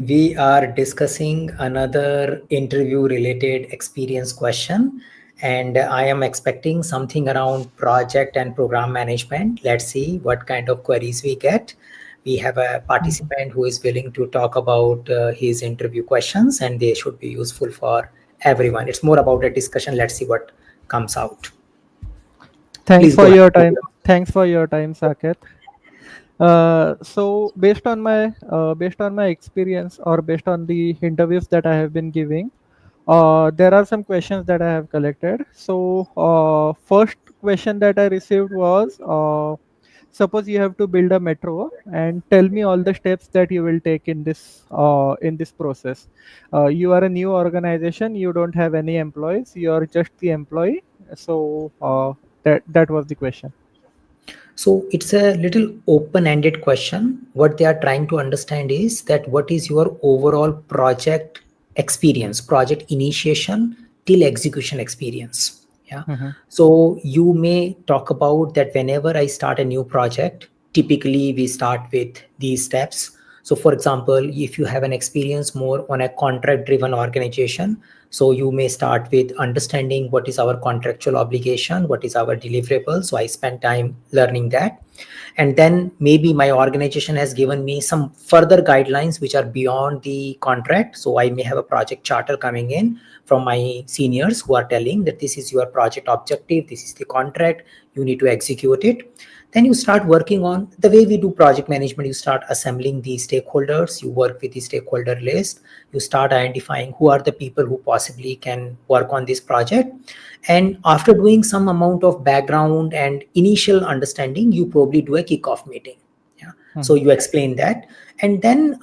we are discussing another interview-related experience question, and I am expecting something around project and program management. Let's see what kind of queries we get. We have a participant who is willing to talk about his interview questions, and they should be useful for everyone. It's more about a discussion. Let's see what comes out. Thanks Please for go ahead. your time. Thanks for your time, Saket. So based on my experience or based on the interviews that I have been giving, there are some questions that I have collected. So first question that I received was, suppose you have to build a metro and tell me all the steps that you will take in this process. You are a new organization. You don't have any employees. You are just the employee. So that was the question. So it's a little open-ended question. What they are trying to understand is that what is your overall project experience, project initiation till execution experience. Yeah. Mm-hmm. So you may talk about that whenever I start a new project, typically we start with these steps. So for example, if you have an experience more on a contract driven organization, so you may start with understanding what is our contractual obligation, what is our deliverable. So I spend time learning that. And then maybe my organization has given me some further guidelines which are beyond the contract. So I may have a project charter coming in from my seniors who are telling that this is your project objective, this is the contract, you need to execute it. Then you start working on the way we do project management. You start assembling the stakeholders, you work with the stakeholder list, you start identifying who are the people who possibly can work on this project. And after doing some amount of background and initial understanding, you probably do a kickoff meeting. Yeah. So you explain that. And then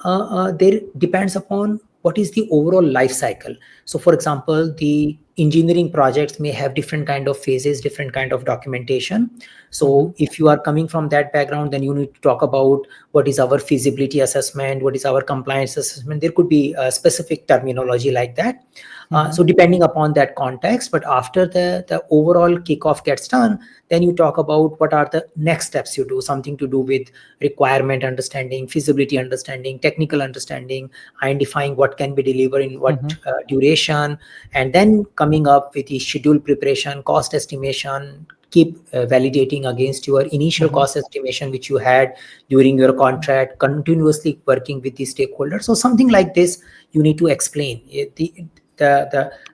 there depends upon what is the overall life cycle. So for example, the engineering projects may have different kind of phases, different kind of documentation. So if you are coming from that background, then you need to talk about what is our feasibility assessment, what is our compliance assessment. There could be a specific terminology like that. So depending upon that context, but after the overall kickoff gets done, then you talk about what are the next steps you do, something to do with requirement understanding, feasibility understanding, technical understanding, identifying what can be delivered in what duration, and then coming up with the schedule preparation, cost estimation, keep validating against your initial cost estimation which you had during your contract, continuously working with the stakeholders. So something like this you need to explain.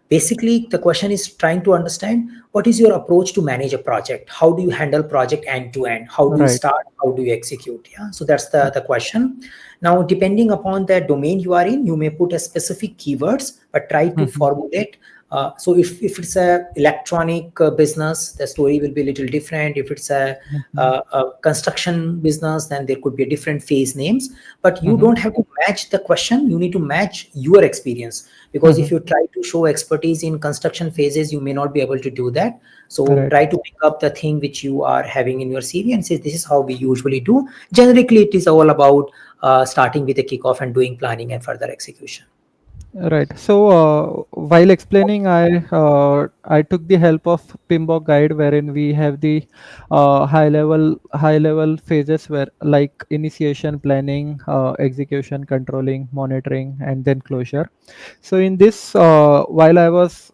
Basically the question is trying to understand what is your approach to manage a project, how do you handle project end to end, how do you Right. start, how do you execute. Yeah, so that's the question. Now depending upon the domain you are in, you may put a specific keywords but try to formulate. So if it's a electronic business, the story will be a little different. If it's a construction business, then there could be a different phase names. But you don't have to match the question. You need to match your experience, because if you try to show expertise in construction phases, you may not be able to do that. So Right. try to pick up the thing which you are having in your CV and say, this is how we usually do. Generally, it is all about starting with a kickoff and doing planning and further execution. Right. So while explaining, I took the help of PMBOK guide, wherein we have the high level phases where like initiation, planning, execution, controlling, monitoring, and then closure. So in this, while I was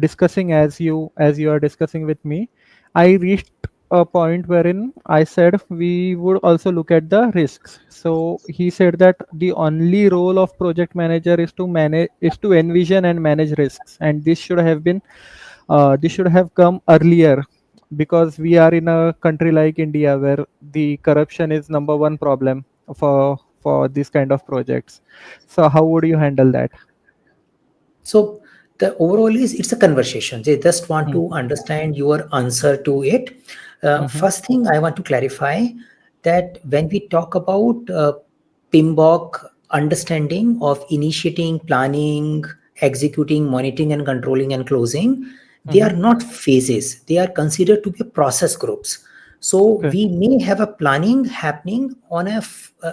discussing as you are discussing with me, I reached a point wherein I said we would also look at the risks. So he said that the only role of project manager is to envision and manage risks, and this should have come earlier, because we are in a country like India where the corruption is number one problem for this kind of projects. So how would you handle that? So the overall is it's a conversation. They just want Hmm. to understand your answer to it. Mhm. First thing I want to clarify that when we talk about PMBOK understanding of initiating, planning, executing, monitoring, and controlling and closing, they are Mhm. not phases. They are considered to be process groups. So Okay. we may have a planning happening on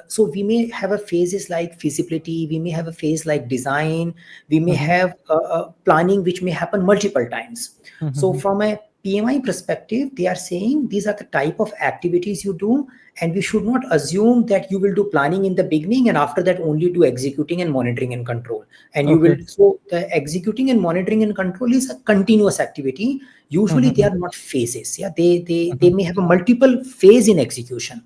so we may have a phases like feasibility, we may have a phase like design, we may Mhm. have a planning which may happen multiple times. So Mhm. from a PMI perspective, they are saying these are the type of activities you do, and we should not assume that you will do planning in the beginning and after that only do executing and monitoring and control. And you will, Okay. so the executing and monitoring and control is a continuous activity. Usually they Mhm, are not phases. Yeah, they mhm. may have a multiple phase in execution.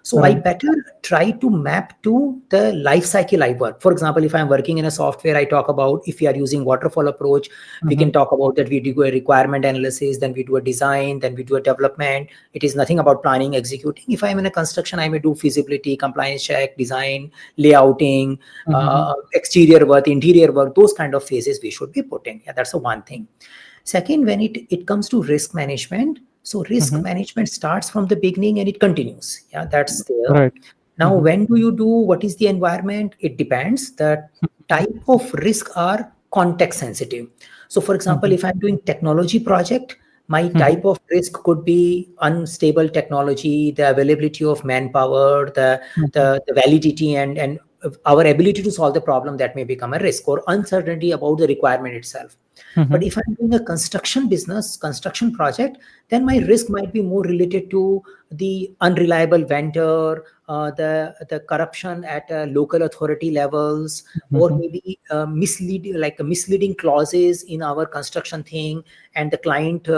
So I Right. better try to map to the life cycle I work. For example, if I'm working in a software, I talk about, if we are using waterfall approach, we can Mhm, talk about that we do a requirement analysis, then we do a design, then we do a development. It is nothing about planning, executing. If I'm in a construction, I may do feasibility, compliance check, design, layouting, mhm, exterior work, interior work, those kind of phases we should be putting. Yeah, that's the one thing. Second, when it comes to risk management, so risk mhm. management starts from the beginning and it continues. Yeah, that's there. Right. Now, Mhm, when do you do, what is the environment? It depends. The type of risk are context sensitive. So for example, mhm, if I'm doing technology project, my mhm, type of risk could be unstable technology, the availability of manpower, mhm, the validity and our ability to solve the problem, that may become a risk, or uncertainty about the requirement itself. But mhm, if I'm doing a construction business, construction project, then my risk might be more related to the unreliable vendor, the corruption at local authority levels, or mhm, maybe misleading clauses in our construction thing, and the client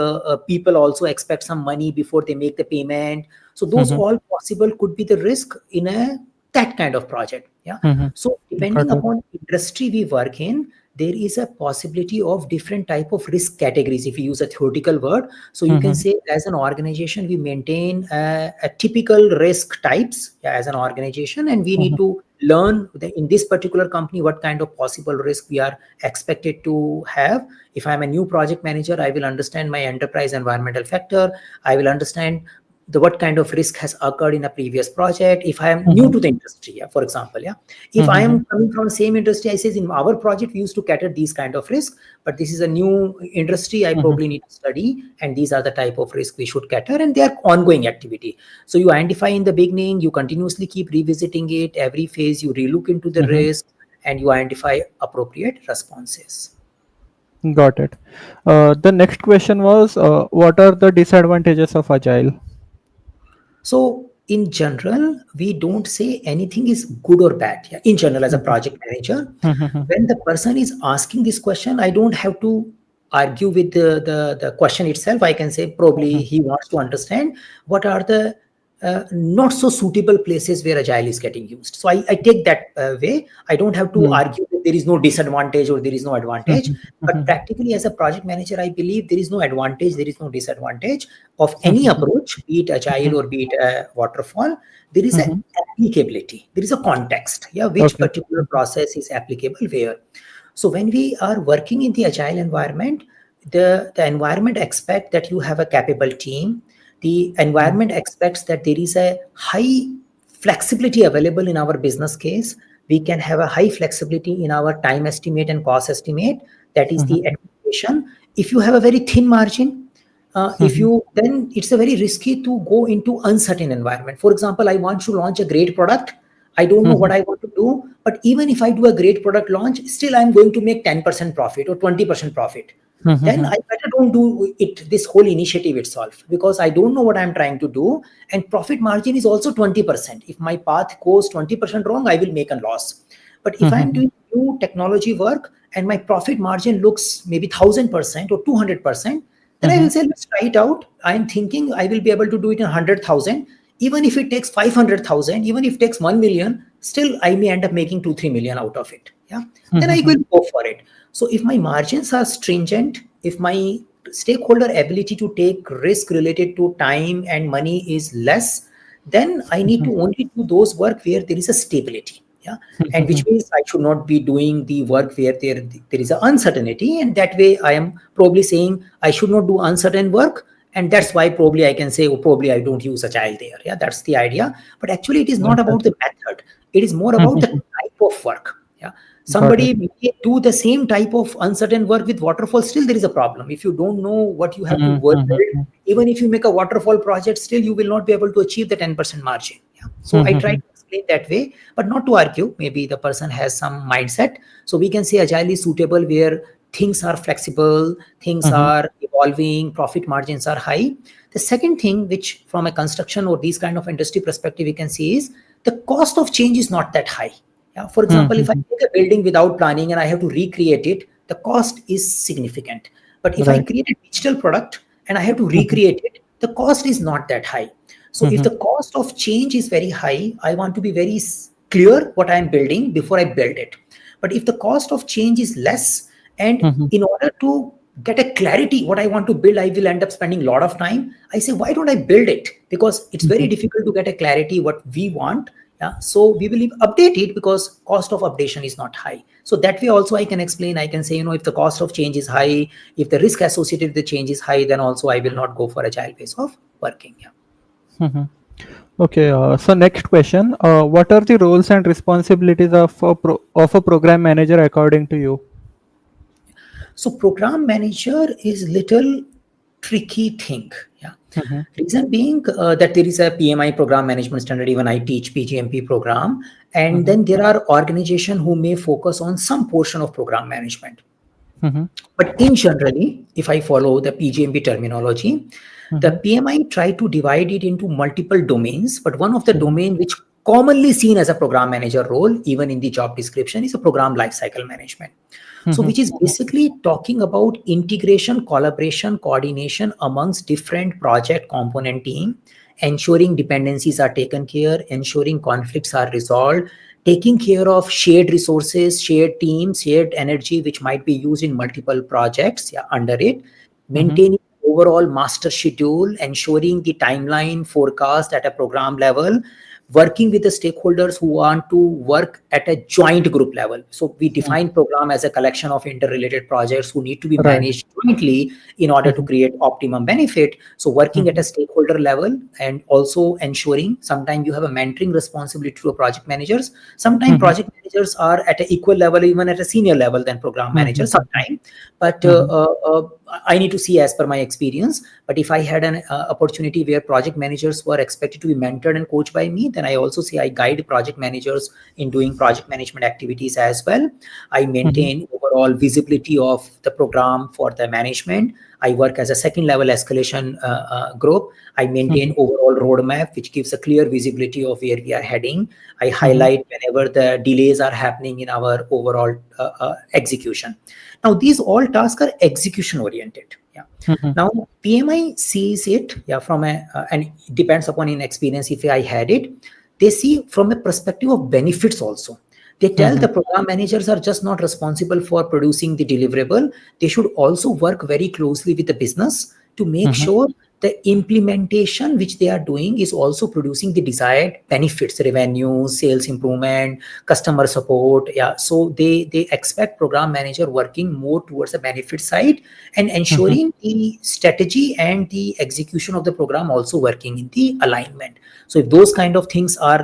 people also expect some money before they make the payment. So those mhm, all possible could be the risk in a that kind of project. Yeah. mhm. So depending Got it. upon industry we work in, there is a possibility of different type of risk categories, if you use a theoretical word. So you can Mhm, say, as an organization, we maintain a typical risk types, yeah, as an organization, and we need mhm, to learn in this particular company what kind of possible risk we are expected to have. If I'm a new project manager, I will understand my enterprise environmental factor. I will understand the what kind of risk has occurred in a previous project. If I am new mhm, to the industry, yeah, for example, yeah, if I mhm, am coming from the same industry, I say in our project we used to cater these kind of risk, but this is a new industry, I mhm, probably need to study, and these are the type of risk we should cater, and they are ongoing activity. So you identify in the beginning, you continuously keep revisiting it, every phase you relook into the mhm. risk, and you identify appropriate responses. Got it. The next question was, what are the disadvantages of Agile? So in general, we don't say anything is good or bad. Yeah? In general, as a Mhm, project manager, mhm, when the person is asking this question, I don't have to argue with the question itself. I can say probably mhm, he wants to understand what are the not so suitable places where agile is getting used. So I take that way. I don't have to mhm, argue that there is no disadvantage or there is no advantage. mhm, But mhm, practically, as a project manager, I believe there is no advantage, there is no disadvantage of any mhm, approach, be it agile mhm, or be it waterfall. There is a mhm. applicability. There is a context. Yeah, which Okay. particular Mhm, process is applicable where. So when we are working in the agile environment, the environment expects that you have a capable team. The mhm, environment expects that there is a high flexibility available in our business case. We can have a high flexibility in our time estimate and cost estimate. That is the mhm, expectation. If you have a very thin margin, if mhm, you then it's a very risky to go into uncertain environment. For example, I want to launch a great product. I don't know what mhm, I want to do, but even if I do a great product launch, still I'm going to make 10% profit or 20% profit. Then mhm, I better don't do it, this whole initiative itself, because I don't know what I'm trying to do. And profit margin is also 20%. If my path goes 20% wrong, I will make a loss. But if I'm mhm, doing new technology work and my profit margin looks maybe 1000% or 200%, then I will mhm, say, let's try it out. I'm thinking I will be able to do it in 100,000. Even if it takes 500,000, even if it takes 1 million, still I may end up making 2, 3 million out of it. Yeah. Then I mhm, will go for it. So if my margins are stringent, if my stakeholder ability to take risk related to time and money is less, then I need mhm, to only do those work where there is a stability. Yeah. And which mhm, means I should not be doing the work where there is an uncertainty. And that way I am probably saying I should not do uncertain work. And that's why probably I can say, oh, probably I don't use agile there. Yeah, that's the idea. But actually, it is not about the method. It is more about the mhm. type of work. Yeah, Got it. somebody may do the same type of uncertain work with waterfall. Still, there is a problem. If you don't know what you have to Mhm, work with, mhm, even if you make a waterfall project, still you will not be able to achieve the 10% margin. Yeah. So I try mhm, to explain that way, but not to argue. Maybe the person has some mindset. So we can say agile is suitable where things are flexible, things Mm-hmm. are evolving, profit margins are high. The second thing, which from a construction or these kind of industry perspective we can see, is the cost of change is not that high. Yeah, for example, if I Mm-hmm. take a building without planning and I have to recreate it, the cost is significant. But if I Right. create a digital product and I have to Mm-hmm. recreate it, the cost is not that high. So if Mm-hmm. the cost of change is very high, I want to be very clear what I'm building before I build it. But if the cost of change is less, and Mm-hmm. in order to get a clarity what I want to build, I will end up spending a lot of time. I say, why don't I build it? Because it's very difficult to get a clarity what we want. Yeah, so we will update it because cost of updation is not high. So that way also I can explain. I can say, if the cost of change is high, if the risk associated with the change is high, then also I will not go for agile ways of working. Yeah. Mm-hmm. Okay, so next question. What are the roles and responsibilities of of a program manager according to you? So program manager is little tricky thing. Yeah. Mm-hmm. Reason being that there is a PMI, program management standard. Even I teach PGMP program, and Mm-hmm. then there are organizations who may focus on some portion of program management. Mm-hmm. But in generally, if I follow the PGMP terminology, the Mm-hmm. PMI try to divide it into multiple domains. But one of the Mm-hmm. domain which commonly seen as a program manager role, even in the job description, is a program lifecycle management. So, Mm-hmm. which is basically talking about integration, collaboration, coordination amongst different project component team, ensuring dependencies are taken care, ensuring conflicts are resolved, taking care of shared resources, shared teams, shared energy, which might be used in multiple projects, yeah, under it, Mm-hmm. maintaining overall master schedule, ensuring the timeline forecast at a program level, working with the stakeholders who want to work at a joint group level. So we define program as a collection of interrelated projects who need to be Right. managed jointly in order to Mm-hmm. create optimum benefit. So working at Mm-hmm. a stakeholder level, and also ensuring sometimes you have a mentoring responsibility to a project managers. Sometimes Mm-hmm. project managers are at an equal level, even at a senior level than program managers Mm-hmm. sometimes. But Mm-hmm. I need to see as per my experience. But if I had an opportunity where project managers were expected to be mentored and coached by me, then I also say I guide project managers in doing project management activities as well. I Mm-hmm. maintain overall visibility of the program for the management. I work as a second level escalation group. I maintain overall roadmap, which gives a clear visibility of where we are heading. I Mm-hmm. highlight whenever the delays are happening in our overall execution. Now, these all tasks are execution oriented. Yeah. Mm-hmm. Now, PMI sees it, yeah, from and it depends upon in experience if I had it, they see from a perspective of benefits also. They tell Mm-hmm. the program managers are just not responsible for producing the deliverable. They should also work very closely with the business to make Mm-hmm. sure the implementation which they are doing is also producing the desired benefits, revenue, sales improvement, customer support. Yeah, so they expect program manager working more towards the benefit side and Mm-hmm. ensuring the strategy and the execution of the program also working in the alignment. So if those kind of things are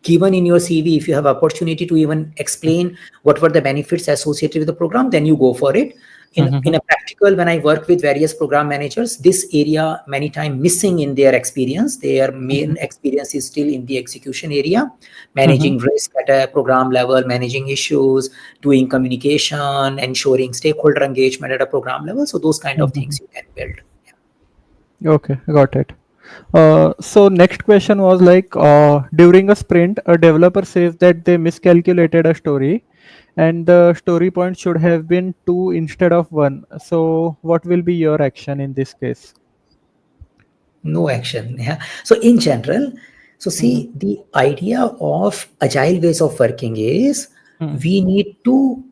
given in your CV, if you have opportunity to even explain what were the benefits associated with the program, then you go for it. In Mm-hmm. a practical, when I work with various program managers, this area many times missing in their experience. Their main experience is still in the execution area, Mm-hmm. managing risk at a program level, managing issues, doing communication, ensuring stakeholder engagement at a program level. So those kind of Mm-hmm. things you can build. Okay, got it. So next question was like, during a sprint, a developer says that they miscalculated a story, and the story point should have been two instead of one. So what will be your action in this case? No action. Yeah. So in general, so Mm-hmm. see, the idea of agile ways of working is we need to,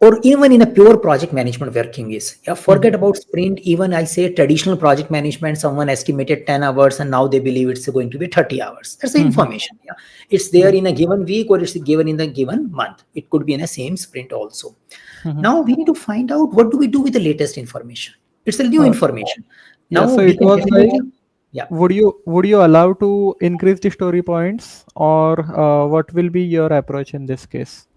or even in a pure project management working is, yeah, Mm-hmm. forget about sprint. Even I say traditional project management, someone estimated 10 hours and now they believe it's going to be 30 hours. That's the Mm-hmm. information. Yeah. It's there in a given week or it's given in the given month. It could be in a same sprint also. Mm-hmm. Now we need to find out what do we do with the latest information. It's the new Uh, information. yeah. Now So we it can was like, definitely, yeah. would you allow to increase the story points, or what will be your approach in this case?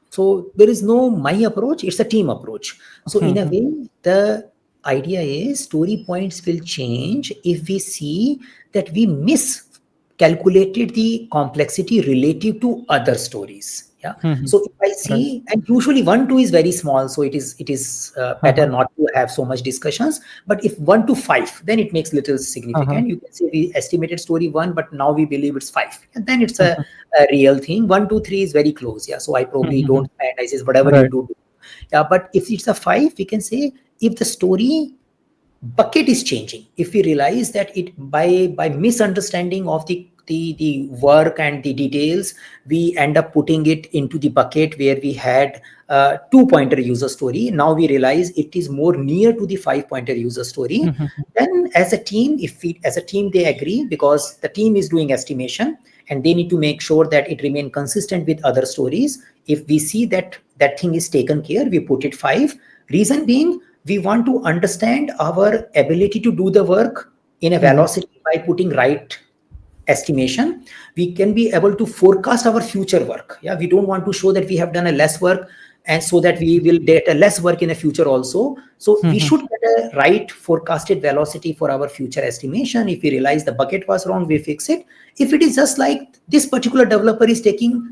So there is no my approach, it's a team approach. So in a Mm-hmm. way, the idea is story points will change if we see that we miscalculated the complexity relative to other stories. Yeah. Mhm. So if I Right. see, and usually 1 2 is very small, so it is better Uh-huh. not to have so much discussions. But if 1 to 5, then it makes little Uh-huh. significant. You can say we estimated story 1, but now we believe it's 5, and then it's Mhm. a real thing. 1 2 3 is very close. Yeah. So I probably don't Mhm. spend. I says whatever you Right. do. Yeah. But if it's a 5, we can say if the story bucket is changing, if we realize that it by misunderstanding of the work and the details, we end up putting it into the bucket where we had 2 pointer user story. Now we realize it is more near to the 5 pointer user story. Mhm. Then as a team, if we as a team they agree, because the team is doing estimation and they need to make sure that it remain consistent with other stories. If we see that that thing is taken care, we put it 5. Reason being, we want to understand our ability to do the work in a Mhm. velocity. By putting right estimation, we can be able to forecast our future work. Yeah, we don't want to show that we have done a less work and so that we will get a less work in the future also. So we Mhm. should get a right forecasted velocity for our future estimation. If we realize the bucket was wrong, we fix it. If it is just like this particular developer is taking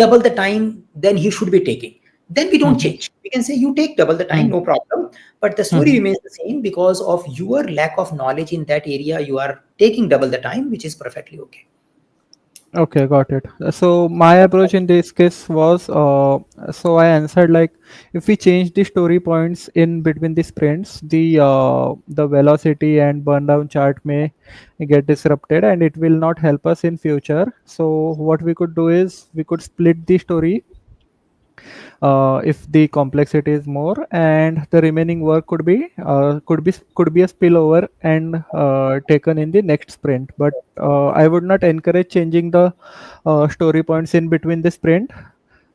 double the time than he should be taking, then we don't Mhm. change. We can say you take double the time, Mhm. no problem, but the story Mhm. remains the same. Because of your lack of knowledge in that area, you are taking double the time, which is perfectly okay. Okay, got it. So my approach in this case was, so I answered like, if we change the story points in between the sprints, the velocity and burn down chart may get disrupted, and it will not help us in future. So what we could do is we could split the story if the complexity is more, and the remaining work could be a spillover and taken in the next sprint. But I would not encourage changing the story points in between the sprint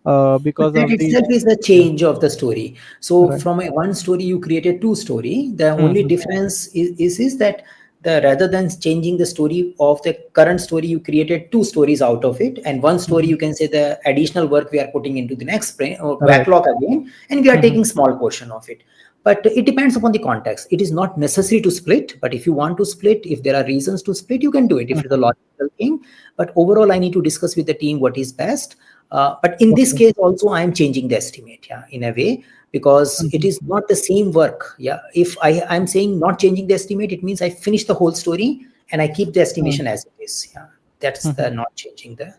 But because that of the itself is the yeah. change of the story. So Right. from a one story, you created two story. The only Hmm. difference is that the rather than changing the story of the current story, you created two stories out of it, and one story Hmm. you can say the additional work we are putting into the next sprint or Right. backlog again, and we are Hmm. taking small portion of it. But it depends upon the context. It is not necessary to split, but if you want to split, if there are reasons to split, you can do it if it's a Hmm. logical thing. But overall, I need to discuss with the team what is best. But in this Okay. case also I am changing the estimate, yeah, in a way, because it is Hmm. not the same work. Yeah, if I'm saying not changing the estimate, it means I finish the whole story and I keep the estimation as it is. Yeah, that's the Hmm. not changing the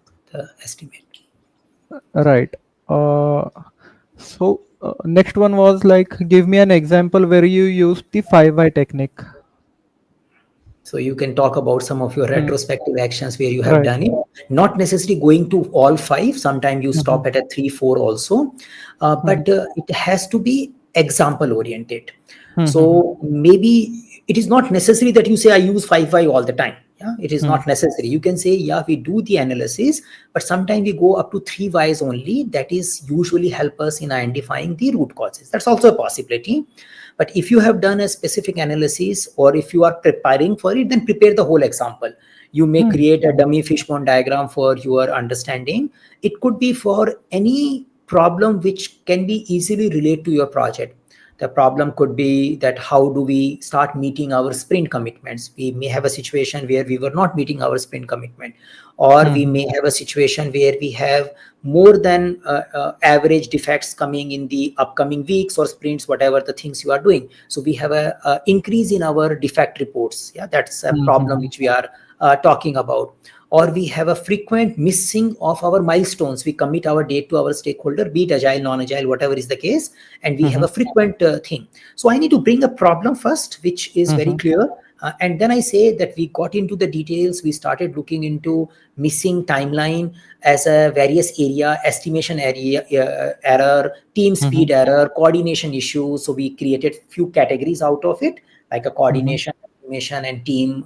estimate. Right. So next one was like, give me an example where you used the 5 why technique. So you can talk about some of your Hmm. retrospective actions where you have Right. done it, not necessarily going to all 5. Sometimes you Hmm. stop at a 3 4 also. Hmm. But it has to be example oriented. Hmm. So maybe it is not necessary that you say I use 5 all the time. Yeah, it is Hmm. not necessary. You can say, yeah, we do the analysis, but sometimes we go up to 3 whys only. That is usually help us in identifying the root causes. That's also a possibility. But if you have done a specific analysis, or if you are preparing for it, then prepare the whole example. You may Hmm. create a dummy fishbone diagram for your understanding. It could be for any problem which can be easily related to your project. The problem could be that how do we start meeting our sprint commitments? We may have a situation where we were not meeting our sprint commitment, or we Hmm. may have a situation where we have more than average defects coming in the upcoming weeks or sprints, whatever the things you are doing. So we have a increase in our defect reports. Yeah, that's a problem Hmm. which we are talking about. Or we have a frequent missing of our milestones. We commit our date to our stakeholder, be it agile, non-agile, whatever is the case, and we have Hmm. a frequent thing. So I need to bring a problem first, which is very Hmm. clear. And then I say that we got into the details. We started looking into missing timeline as a various area, estimation area error, team Hmm. speed error, coordination issues. So we created few categories out of it, like a Hmm. coordination, estimation, and team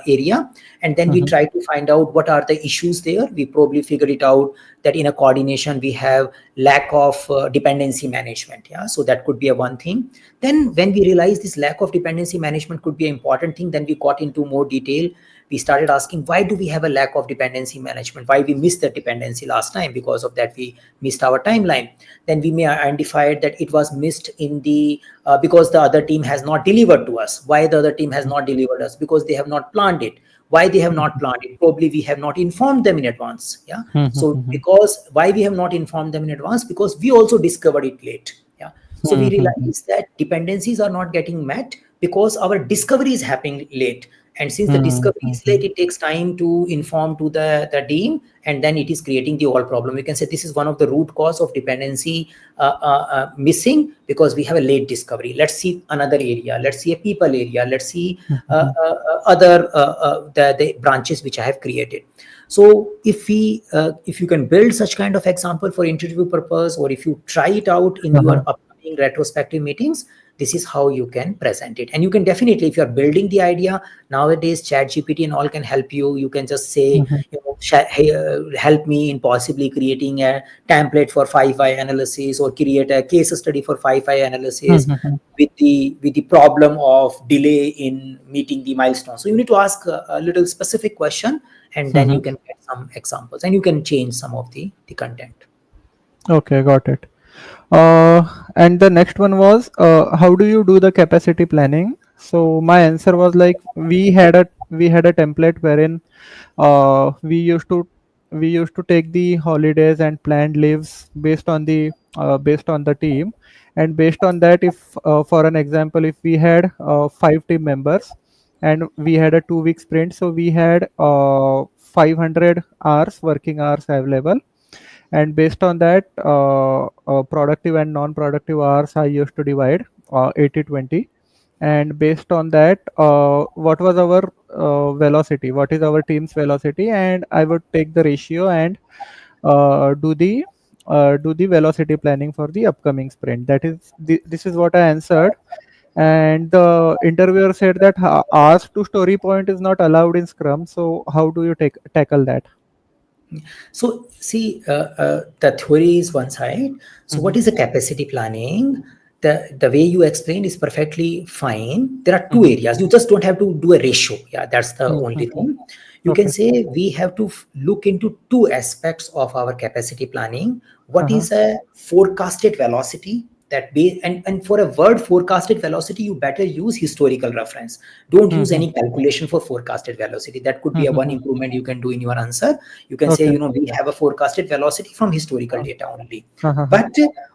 area. And then we Hmm. try to find out what are the issues there. We probably figured it out that in a coordination we have lack of dependency management. Yeah, so that could be a one thing. Then when we realized this lack of dependency management could be an important thing, then we got into more detail. We started asking, why do we have a lack of dependency management? Why we missed the dependency last time? Because of that we missed our timeline. Then we may identify that it was missed in the because the other team has not delivered to us. Why the other team has not delivered us? Because they have not planned it. Why they have not planned it? Probably we have not informed them in advance. Yeah. So because why we have not informed them in advance? Because we also discovered it late. Yeah. So we realize that dependencies are not getting met because our discovery is happening late. And since the discovery is late, it takes time to inform to the team, and then it is creating the whole problem. We can say this is one of the root cause of dependency missing, because we have a late discovery. Let's see another area. Let's see a people area. Let's see other the branches which I have created. So if you can build such kind of example for interview purpose, or if you try it out in your upcoming retrospective meetings, this is how you can present it. And you can definitely, if you're building the idea, nowadays chat gpt and all can help you. You can just say, hey, help me in possibly creating a template for 5i analysis, or create a case study for 5i analysis with the problem of delay in meeting the milestone. So you need to ask a little specific question, and then you can get some examples, and you can change some of the content. Okay, got it. And the next one was, how do you do the capacity planning? So my answer was like, we had a template wherein we used to take the holidays and planned leaves based on the team, and based on that, if for an example, if we had 5 team members and we had a 2 week sprint, so we had 500 hours working hours available, and based on that, productive and non-productive hours I used to divide 80/20. And based on that, what was our velocity, what is our team's velocity, and I would take the ratio and do the velocity planning for the upcoming sprint. This is what I answered. And the interviewer said that ask to story point is not allowed in Scrum, so how do you tackle that? So see, the theory is one side. So what is the capacity planning? The way you explained is perfectly fine. There are two areas. You just don't have to do a ratio. Yeah, that's the only thing. You can Okay. say we have to look into two aspects of our capacity planning. What is a forecasted velocity? And for a word forecasted velocity, you better use historical reference. Don't use any calculation for forecasted velocity. That could be a one improvement you can do in your answer. You can say, Okay. we have a forecasted velocity from historical data only. Uh-huh. But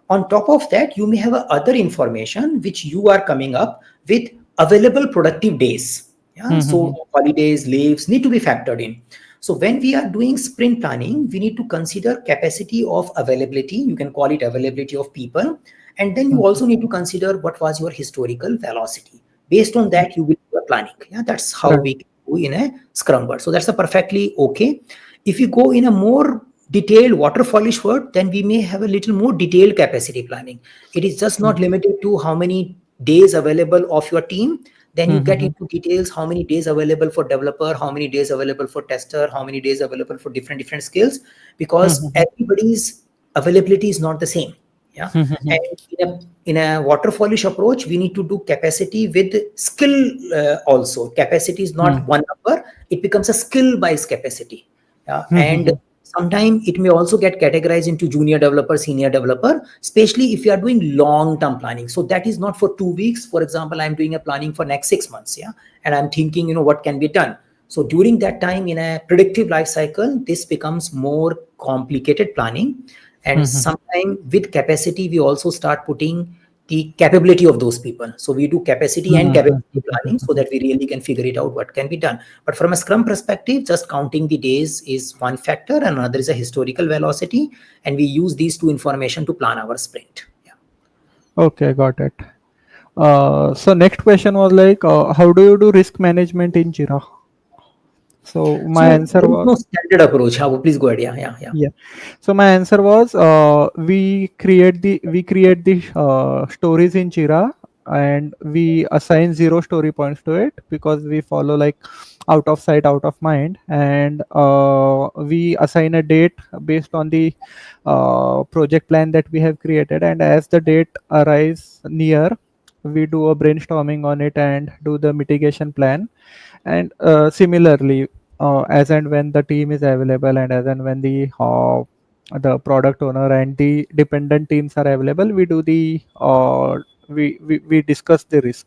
on top of that, you may have other information which you are coming up with available productive days. Yeah, so holidays, leaves need to be factored in. So when we are doing sprint planning, we need to consider capacity of availability. You can call it availability of people. And then you also need to consider what was your historical velocity. Based on that, you will do a planning. Yeah, that's how Right. we do in a Scrum word. So that's a perfectly okay. If you go in a more detailed waterfallish word, then we may have a little more detailed capacity planning. It is just not limited to how many days available of your team. Then you get into details, how many days available for developer, how many days available for tester, how many days available for different skills, because everybody's availability is not the same. Yeah. And in a waterfallish approach, we need to do capacity with skill also. Capacity is not one number, it becomes a skill based capacity. Yeah. And sometimes it may also get categorized into junior developer, senior developer, especially if you are doing long term planning. So that is not for 2 weeks. For example, I'm doing a planning for next 6 months. Yeah. And I'm thinking, what can be done. So during that time, in a predictive life cycle, this becomes more complicated planning. And sometimes with capacity, we also start putting the capability of those people. So we do capacity and capability planning so that we really can figure it out what can be done. But from a Scrum perspective, just counting the days is one factor, and another is a historical velocity. And we use these two information to plan our sprint. Yeah. Okay, got it. So next question was like, how do you do risk management in Jira? So my So answer there is was, no standard approach. How? Please go ahead. Yeah, yeah, yeah. yeah. So my answer was, we create the stories in Jira, and we assign 0 story points to it, because we follow like out of sight, out of mind, and we assign a date based on the project plan that we have created, and as the date arrives near, we do a brainstorming on it and do the mitigation plan. And similarly, as and when the team is available, and as and when the product owner and the dependent teams are available, we do the we discuss the risk.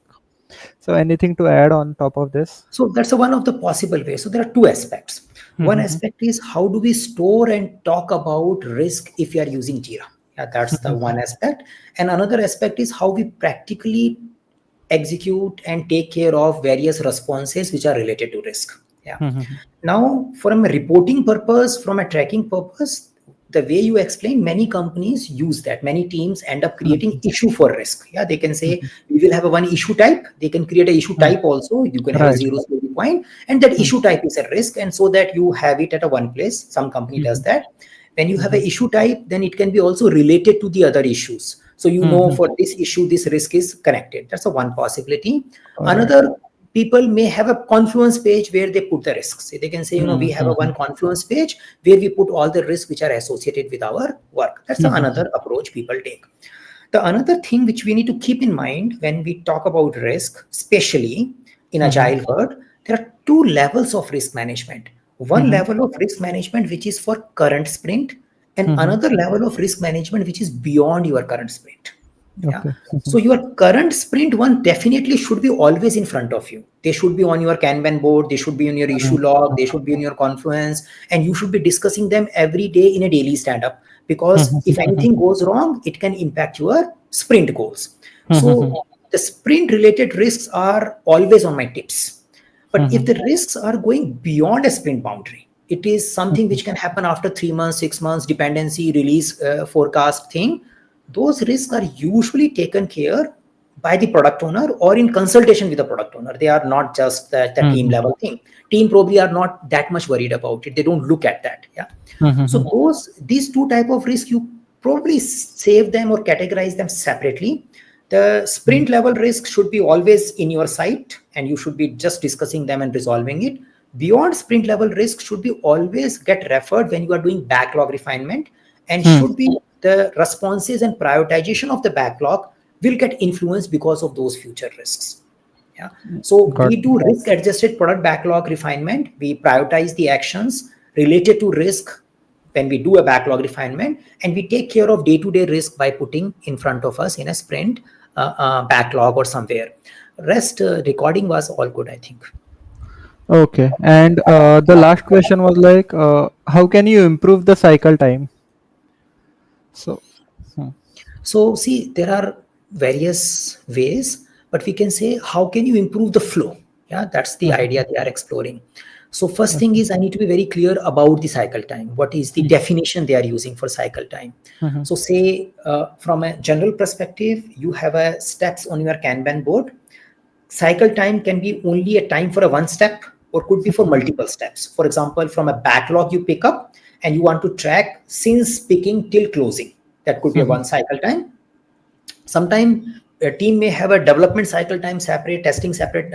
So anything to add on top of this? So that's one of the possible ways. So there are two aspects. One Mm-hmm. aspect is how do we store and talk about risk if we are using Jira. Yeah, that's the one aspect. And another aspect is how we practically execute and take care of various responses which are related to risk. Yeah. Now, from a reporting purpose, from a tracking purpose, the way you explain, many companies use that. Many teams end up creating issue for risk. Yeah, they can say we will have a one issue type. They can create a issue type also. You can have a Right. zero story point, and that issue type is a risk, and so that you have it at a one place. Some company does that. When you have a issue type, then it can be also related to the other issues. So you know for this issue, this risk is connected. That's a one possibility. All right. Another, people may have a confluence page where they put the risks. They can say, we have a one confluence page where we put all the risks which are associated with our work. That's another approach people take. The another thing which we need to keep in mind when we talk about risk, especially in agile world, there are two levels of risk management. One level of risk management which is for current sprint, and another level of risk management which is beyond your current sprint. Yeah. Okay. So your current sprint one definitely should be always in front of you. They should be on your Kanban board. They should be on your issue log. They should be in your Confluence, and you should be discussing them every day in a daily stand-up. Because if anything goes wrong, it can impact your sprint goals. So the sprint-related risks are always on my tips. But if the risks are going beyond a sprint boundary, it is something which can happen after 3 months, 6 months, dependency, release, forecast thing. Those risks are usually taken care by the product owner or in consultation with the product owner. They are not just the team level thing. Team probably are not that much worried about it. They don't look at that. Yeah. So these two type of risk, you probably save them or categorize them separately. The sprint level risk should be always in your sight, and you should be just discussing them and resolving it. Beyond sprint level risk should be always get referred when you are doing backlog refinement, and should be the responses and prioritization of the backlog will get influenced because of those future risks. Yeah. So Got we do risk adjusted product backlog refinement. We prioritize the actions related to risk when we do a backlog refinement, and we take care of day-to-day risk by putting in front of us in a sprint backlog or somewhere. Rest recording was all good, I think. Okay. And the last question was like, how can you improve the cycle time? So, So see, there are various ways, but we can say, how can you improve the flow? Yeah, that's the idea they are exploring. So first thing is I need to be very clear about the cycle time. What is the definition they are using for cycle time? So say from a general perspective, you have a steps on your Kanban board. Cycle time can be only a time for a one step or could be for multiple steps. For example, from a backlog you pick up and you want to track since picking till closing. That could be a one cycle time. Sometimes a team may have a development cycle time separate, testing separate,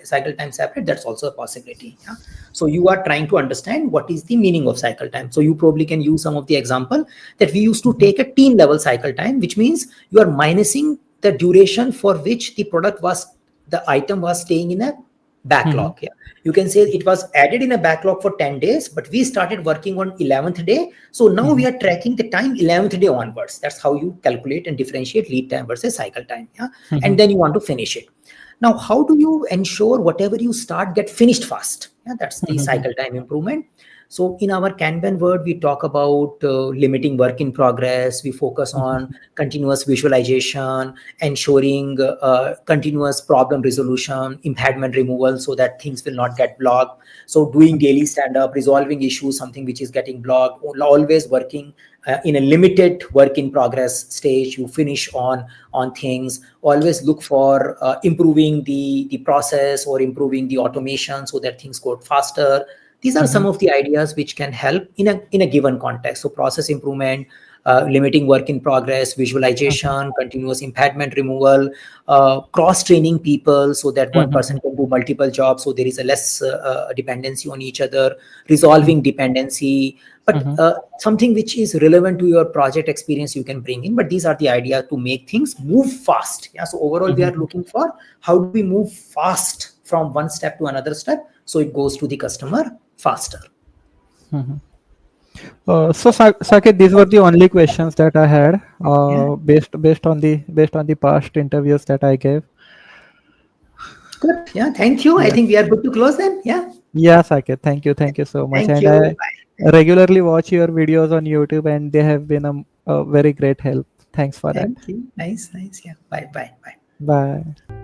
cycle time separate. That's also a possibility. Yeah? So you are trying to understand what is the meaning of cycle time. So you probably can use some of the example that we used to take a team level cycle time, which means you are minusing the duration for which the item was staying in a backlog. Yeah. You can say it was added in a backlog for 10 days, but we started working on 11th day. So now we are tracking the time 11th day onwards. That's how you calculate and differentiate lead time versus cycle time. Yeah. And then you want to finish it. Now, how do you ensure whatever you start get finished fast? Yeah, that's the cycle time improvement. So in our Kanban word, we talk about limiting work in progress. We focus on continuous visualization, ensuring continuous problem resolution, impediment removal so that things will not get blocked. So doing daily stand-up, resolving issues, something which is getting blocked, always working in a limited work in progress stage. You finish on things. Always look for improving the process or improving the automation so that things go faster. These are some of the ideas which can help in a given context. So process improvement, limiting work in progress, visualization, continuous impediment removal, cross-training people so that one person can do multiple jobs, so there is a less dependency on each other, resolving dependency, but something which is relevant to your project experience you can bring in. But these are the idea to make things move fast. Yeah. So overall, we are looking for how do we move fast from one step to another step so it goes to the customer faster. so Saket, these were the only questions that I had, based on the past interviews that I gave. good. Yeah, thank you. I Yes. think we are good to close then. Yeah. Yeah, Saket. Thank you so much. Thank And you. I Bye. regularly watch your videos on YouTube, and they have been a very great help. Thanks for that. Thank you. Nice, nice. Yeah. Bye, bye, bye. Bye.